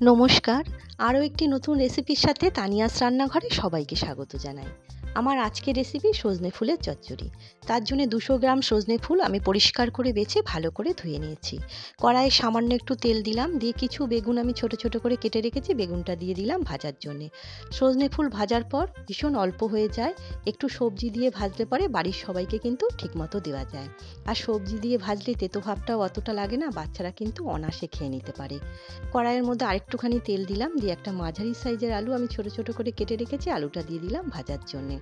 নমস্কার। আরও একটি নতুন রেসিপির সাথে তানিয়াস রান্নাঘরে সবাইকে স্বাগত জানাই। আমার আজকের রেসিপি সজনে ফুলের চচ্চড়ি। তার জন্য 200 গ্রাম সজনে ফুল আমি পরিষ্কার করে বেছে ভালো করে ধুয়ে নিয়েছি। কড়াইয়ে সামান্য একটু তেল দিলাম, দিয়ে কিছু বেগুন আমি ছোট ছোট করে কেটে রেখেছি, বেগুনটা দিয়ে দিলাম ভাজার জন্যে। সজনে ফুল ভাজার পর ভীষণ অল্প হয়ে যায়, একটু সবজি দিয়ে ভাজলে পরে বাড়ির সবাইকে কিন্তু ঠিকমতো দেওয়া যায়। আর সবজি দিয়ে ভাজলে তেতো ভাবটাও অতটা লাগে না, বাচ্চারা কিন্তু অনায়াসে খেয়ে নিতে পারে। কড়াইয়ের মধ্যে আরেকটুখানি তেল দিলাম, দিয়ে একটা মাঝারি সাইজের আলু আমি ছোট ছোট করে কেটে রেখেছি, আলুটা দিয়ে দিলাম ভাজার জন্যে।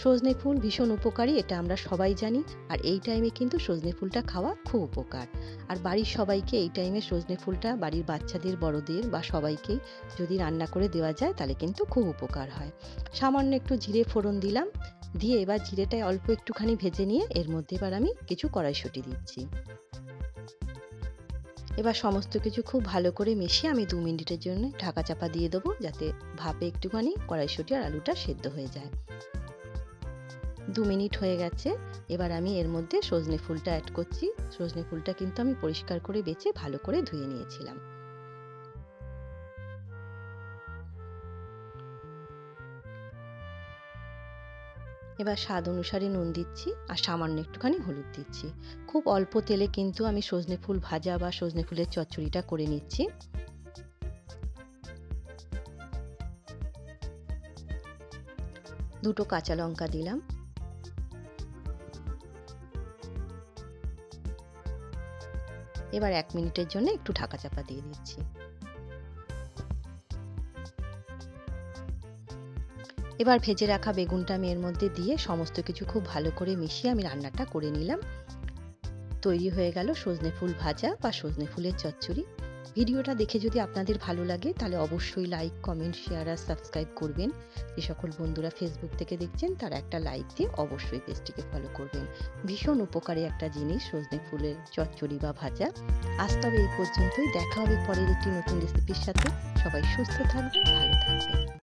সজনে ফুল ভীষণ উপকারী, এটা আমরা সবাই জানি। আর এই টাইমে কিন্তু সজনে ফুলটা খাওয়া খুব উপকার। আর বাড়ির সবাইকে এই টাইমে সজনে ফুলটা বাড়ির বাচ্চাদের, বড়দের বা সবাইকেই যদি রান্না করে দেওয়া যায় তাহলে কিন্তু খুব উপকার হয়। সামান্য একটু জিরে ফোড়ন দিলাম, দিয়ে এবার জিরেটায় অল্প একটুখানি ভেজে নিয়ে এর মধ্যে এবার আমি কিছু কড়াইশুঁটি দিচ্ছি। এবার সমস্ত কিছু খুব ভালো করে মিশিয়ে আমি 2 মিনিটের জন্য ঢাকা চাপা দিয়ে দেবো, যাতে ভাপে একটুখানি কড়াইশুঁটি আর আলুটা সেদ্ধ হয়ে যায়। 2 মিনিট হয়ে গেছে। এবার আমি এর মধ্যে সজনে ফুলটা অ্যাড করছি। সজনে ফুলটা কিন্তু আমি পরিষ্কার করে বেছে ভালো করে ধুয়ে নিয়েছিলাম। এবার স্বাদ অনুসারে নুন দিচ্ছি আর সামান্য একটুখানি হলুদ দিচ্ছি। খুব অল্প তেলে কিন্তু আমি সজনে ফুল ভাজা বা সজনে ফুলের চচ্চড়িটা করে নিচ্ছি। দুটো কাঁচা লঙ্কা দিলাম। এবার 1 মিনিটের জন্য একটু ঢাকা চাপা দিয়ে দিচ্ছি। এবার ভেজে রাখা বেগুনটা আমি এর মধ্যে দিয়ে সমস্ত কিছু খুব ভালো করে মিশিয়ে আমি রান্নাটা করে নিলাম। তৈরি হয়ে গেল সজনে ফুল ভাজা বা সজনে ফুলের চচ্চড়ি। ভিডিওটা দেখে যদি আপনাদের ভালো লাগে তাহলে অবশ্যই লাইক, কমেন্ট, শেয়ার আর সাবস্ক্রাইব করবেন। যে সকল বন্ধুরা ফেসবুক থেকে দেখছেন তারা একটা লাইক দিয়ে অবশ্যই পেজটিকে ফলো করবেন। ভীষণ উপকারী একটা জিনিস সজনে ফুলের চচ্চড়ি বা ভাজা। আজ তবে এই পর্যন্তই, দেখা হবে পরের একটি নতুন রেসিপির সাথে। সবাই সুস্থ থাকবেন, ভালো থাকবেন।